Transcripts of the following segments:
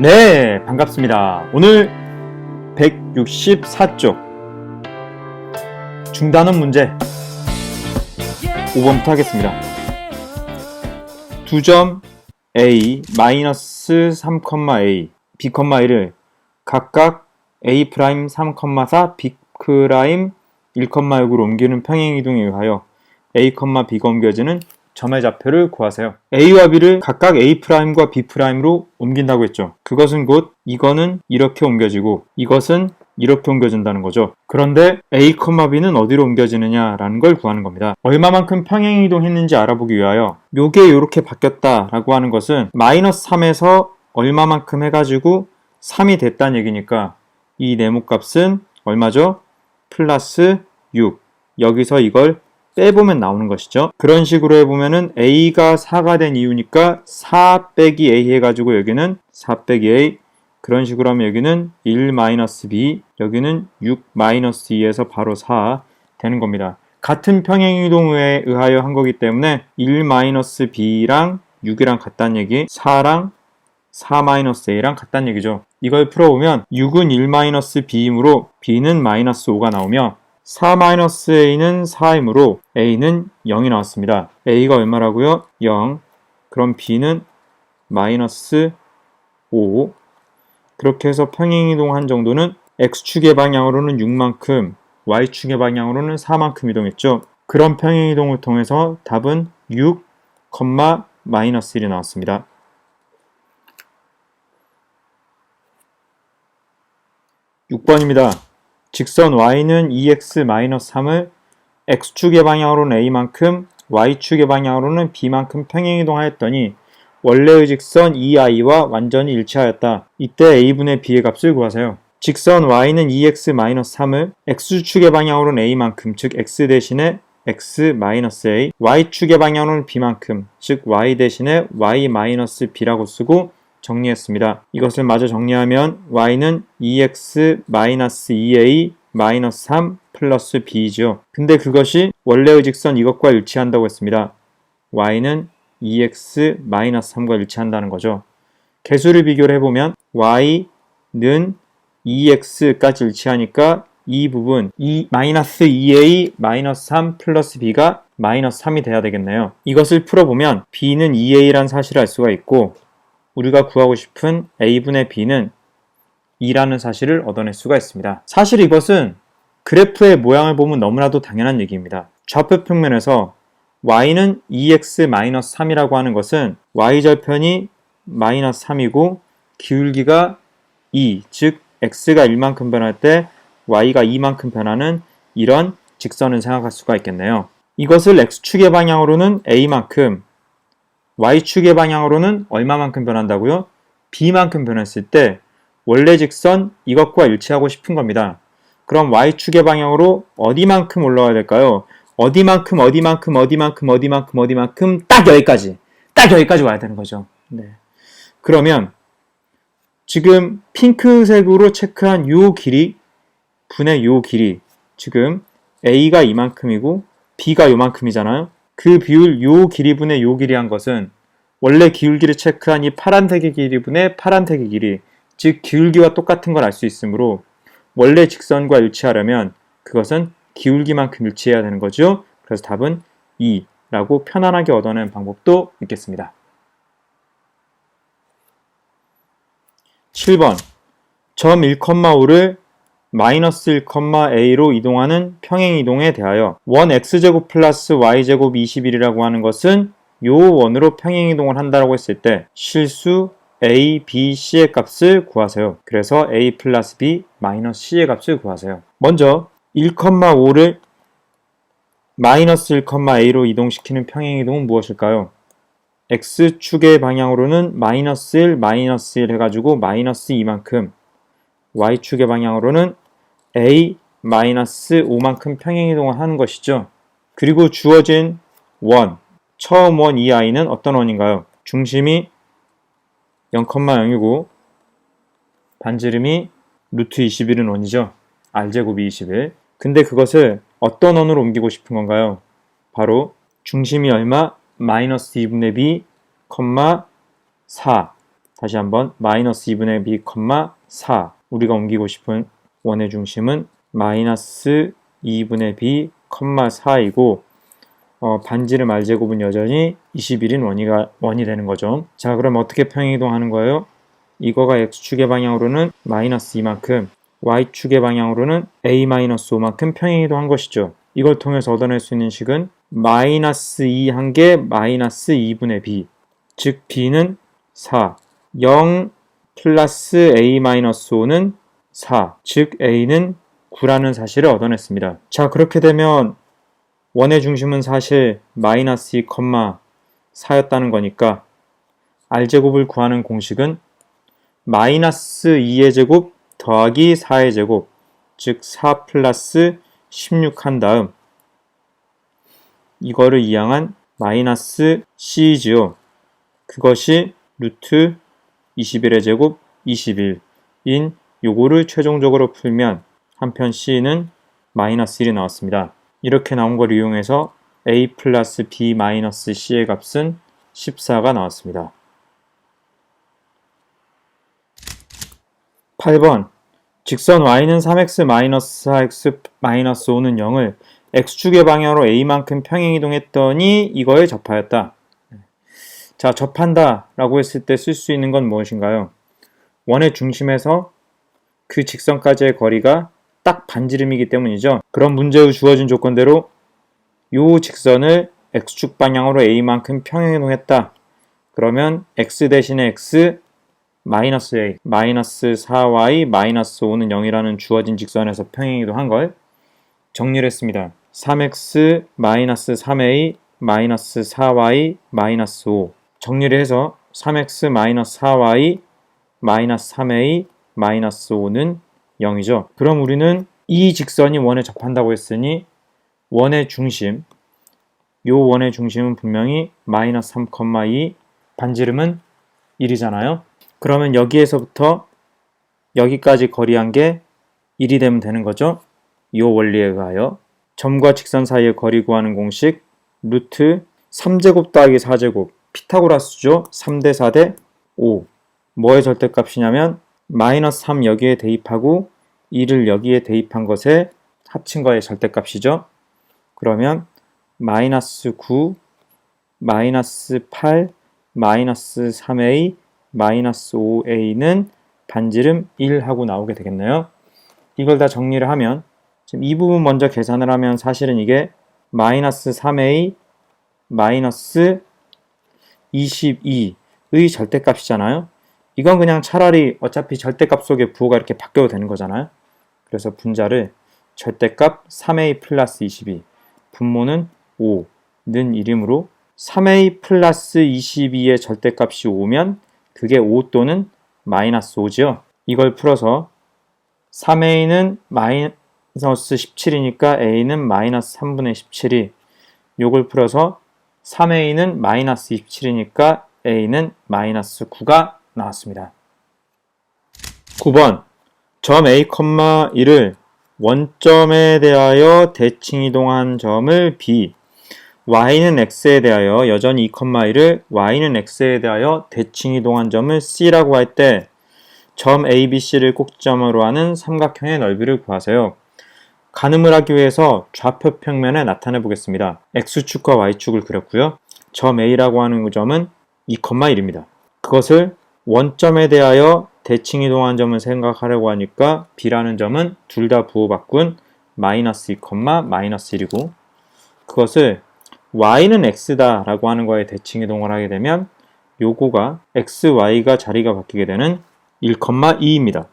네, 반갑습니다. 오늘 164쪽 중단원 문제 5번부터 하겠습니다. 2점 A, 마이너스 3,A, B, 1을 각각 A', 3,4, B', 1,6으로 옮기는 평행이동에 의하여 A, B가 옮겨지는 점의 좌표를 구하세요. A와 B를 각각 A'과 B'로 옮긴다고 했죠. 그것은 곧 이거는 이렇게 옮겨지고 이것은 이렇게 옮겨진다는 거죠. 그런데 A, B는 어디로 옮겨지느냐라는 걸 구하는 겁니다. 얼마만큼 평행이동했는지 알아보기 위하여 요게 이렇게 바뀌었다라고 하는 것은 마이너스 3에서 얼마만큼 해가지고 3이 됐다는 얘기니까 이 네모값은 얼마죠? 플러스 6. 여기서 이걸 빼보면 나오는 것이죠. 그런 식으로 해보면은 A가 4가 된 이유니까 4 빼기 A 해가지고 여기는 4 빼기 A, 그런 식으로 하면 여기는 1 마이너스 B, 여기는 6 마이너스 2에서 바로 4 되는 겁니다. 같은 평행이동에 의하여 한 거기 때문에 1 마이너스 B랑 6이랑 같다는 얘기, 4랑 4 마이너스 A랑 같다는 얘기죠. 이걸 풀어보면 6은 1 마이너스 B이므로 B는 마이너스 5가 나오며 4-A는 4이므로 A는 0이 나왔습니다. A가 얼마라고요? 0. 그럼 B는 마이너스 5. 그렇게 해서 평행이동한 정도는 X축의 방향으로는 6만큼, Y축의 방향으로는 4만큼 이동했죠. 그런 평행이동을 통해서 답은 6, 마이너스 1이 나왔습니다. 6번입니다. 직선 y는 2x-3을 x축의 방향으로는 a만큼, y축의 방향으로는 b만큼 평행이동하였더니 원래의 직선 2i와 완전히 일치하였다. 이때 a분의 b의 값을 구하세요. 직선 y는 2x-3을 x축의 방향으로는 a만큼, 즉 x 대신에 x-a, y축의 방향으로는 b만큼, 즉 y 대신에 y-b라고 쓰고 정리했습니다. 이것을 마저 정리하면 y는 2x-2a 3 플러스 b이죠. 근데 그것이 원래의 직선 이것과 일치한다고 했습니다. y는 2x-3과 일치한다는 거죠. 개수를 비교를 해보면 y는 2x까지 일치하니까 이 부분 -2a 3 플러스 b가 마이너스 3이 돼야 되겠네요. 이것을 풀어보면 b는 2a란 사실을 알 수가 있고 우리가 구하고 싶은 a분의 b는 2라는 사실을 얻어낼 수가 있습니다. 사실 이것은 그래프의 모양을 보면 너무나도 당연한 얘기입니다. 좌표 평면에서 y는 2x-3이라고 하는 것은 y절편이 마이너스 3이고 기울기가 2, 즉 x가 1만큼 변할 때 y가 2만큼 변하는 이런 직선을 생각할 수가 있겠네요. 이것을 x축의 방향으로는 a만큼, y축의 방향으로는 얼마만큼 변한다고요? b만큼 변했을 때 원래 직선 이것과 일치하고 싶은 겁니다. 그럼 y축의 방향으로 어디만큼 올라와야 될까요? 어디만큼 딱 여기까지 와야 되는 거죠. 네. 그러면 지금 핑크색으로 체크한 요 길이 분의 요 길이, 지금 a가 이만큼이고 b가 요만큼이잖아요. 그 비율 요 길이 분의 요 길이 한 것은 원래 기울기를 체크한 이 파란색의 길이 분의 파란색의 길이, 즉 기울기와 똑같은 걸 알 수 있으므로 원래 직선과 일치하려면 그것은 기울기만큼 일치해야 되는 거죠. 그래서 답은 2라고 편안하게 얻어내는 방법도 있겠습니다. 7번 점 1,5를 마이너스 1,a로 이동하는 평행이동에 대하여 원 x제곱 플러스 y제곱 21이라고 하는 것은 요 원으로 평행이동을 한다고 했을 때 실수 a, b, c의 값을 구하세요. 그래서 a 플러스 b 마이너스 c의 값을 구하세요. 먼저 1,5를 마이너스 1,a로 이동시키는 평행이동은 무엇일까요? x축의 방향으로는 마이너스 1, 마이너스 1 해가지고 마이너스 2만큼, y축의 방향으로는 a 마이너스 5만큼 평행이동을 하는 것이죠. 그리고 주어진 원, 처음 원 이 i는 어떤 원인가요? 중심이 0,0이고 반지름이 루트 21은 원이죠. r제곱이 21. 근데 그것을 어떤 원으로 옮기고 싶은 건가요? 바로 중심이 얼마? 마이너스 2분의 b, 4. 다시 한번 마이너스 2분의 b, 4. 우리가 옮기고 싶은 원의 중심은 마이너스 2분의 b, 4이고 반지름 r제곱은 여전히 21인 원이 되는 거죠. 자, 그럼 어떻게 평행이동하는 거예요? 이거가 x축의 방향으로는 마이너스 2만큼, y축의 방향으로는 a-5만큼 평행이동한 것이죠. 이걸 통해서 얻어낼 수 있는 식은 마이너스 2 한 개 마이너스 2분의 b, 즉 b는 4, 0 플러스 a-5는 4, 즉 a는 9라는 사실을 얻어냈습니다. 자, 그렇게 되면 원의 중심은 사실 마이너스 2, 4였다는 거니까 r제곱을 구하는 공식은 마이너스 2의 제곱 더하기 4의 제곱, 즉 4 플러스 16 한 다음 이거를 이항한 마이너스 c이지요. 그것이 루트 21의 제곱 21인 요거를 최종적으로 풀면 한편 c는 마이너스 1이 나왔습니다. 이렇게 나온 걸 이용해서 a 플러스 b 마이너스 c의 값은 14가 나왔습니다. 8번 직선 y는 3x 마이너스 4x 마이너스 5는 0을 x축의 방향으로 a만큼 평행이동했더니 이거에 접하였다. 자, 접한다 라고 했을 때 쓸 수 있는 건 무엇인가요? 원의 중심에서 그 직선까지의 거리가 딱 반지름이기 때문이죠. 그럼 문제의 주어진 조건대로 이 직선을 x축 방향으로 a만큼 평행이동했다. 그러면 x 대신에 x 마이너스 a, 마이너스 4y, 마이너스 5는 0이라는 주어진 직선에서 평행이동한 걸 정리를 했습니다. 3x, 마이너스 3a, 마이너스 4y, 마이너스 5 정리를 해서 3x, 마이너스 4y, 마이너스 3a, 마이너스 5는 0이죠. 그럼 우리는 이 직선이 원에 접한다고 했으니 원의 중심, 요 원의 중심은 분명히 마이너스 3,2, 반지름은 1이잖아요. 그러면 여기에서부터 여기까지 거리한 게 1이 되면 되는 거죠. 이 원리에 의하여 점과 직선 사이의 거리 구하는 공식 루트 3제곱 더하기 4제곱 피타고라스죠. 3대 4대 5 뭐의 절대값이냐면 마이너스 3 여기에 대입하고 2를 여기에 대입한 것에 합친 거의 절대값이죠. 그러면 마이너스 9, 마이너스 8, 마이너스 3a, 마이너스 5a는 반지름 1 하고 나오게 되겠네요. 이걸 다 정리를 하면 지금 이 부분 먼저 계산을 하면 사실은 이게 마이너스 3a, 마이너스 22의 절대값이잖아요. 이건 그냥 차라리 어차피 절대값 속에 부호가 이렇게 바뀌어도 되는 거잖아요. 그래서 분자를 절대값 3a 플러스 22, 분모는 5는 1이므로 3a 플러스 22의 절대값이 5면 그게 5 또는 마이너스 5죠. 이걸 풀어서 3a는 마이너스 17이니까 a는 마이너스 3분의 17이 요걸 풀어서 3a는 마이너스 27이니까 a는 마이너스 9가 나왔습니다. 9번 점 a, 1을 원점에 대하여 대칭이동한 점을 b, y는 x에 대하여 여전히 2,1을 y는 x에 대하여 대칭이동한 점을 c라고 할 때 점 ABC를 꼭지점으로 하는 삼각형의 넓이를 구하세요. 가늠을 하기 위해서 좌표 평면에 나타내 보겠습니다. x축과 y축을 그렸고요. 점 A라고 하는 점은 2,1입니다. 그것을 원점에 대하여 대칭이동한 점을 생각하려고 하니까 B라는 점은 둘 다 부호 바꾼 마이너스 2, 마이너스 1이고 그것을 y는 x다 라고 하는 거에 대칭이동을 하게 되면 요거가 x, y가 자리가 바뀌게 되는 1,2입니다.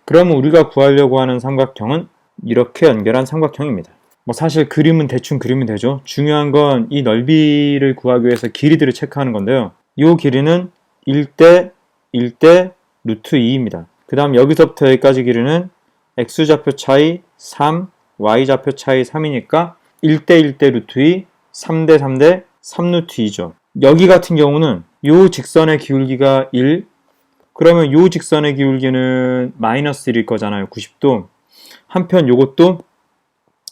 그러면 우리가 구하려고 하는 삼각형은 이렇게 연결한 삼각형입니다. 뭐 사실 그림은 대충 그리면 되죠. 중요한 건 이 넓이를 구하기 위해서 길이들을 체크하는 건데요. 이 길이는 1대 1대 루트 2입니다. 그 다음 여기서부터 여기까지 길이는 x좌표 차이 3, y좌표 차이 3이니까 1대 1대 루트 2, 3대 3대 3 루트 2죠. 여기 같은 경우는 이 직선의 기울기가 1, 그러면 이 직선의 기울기는 마이너스 1일 거잖아요. 90도. 한편 이것도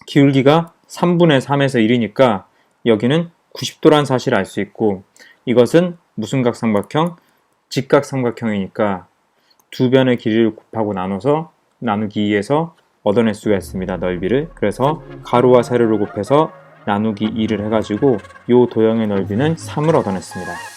기울기가 3분의 3에서 1이니까 여기는 90도란 사실을 알 수 있고 이것은 무슨 각삼각형? 직각삼각형이니까 두 변의 길이를 곱하고 나눠서 나누기 2에서 얻어낼 수가 있습니다. 넓이를. 그래서 가로와 세로를 곱해서 나누기 2를 해가지고 이 도형의 넓이는 3을 얻어냈습니다.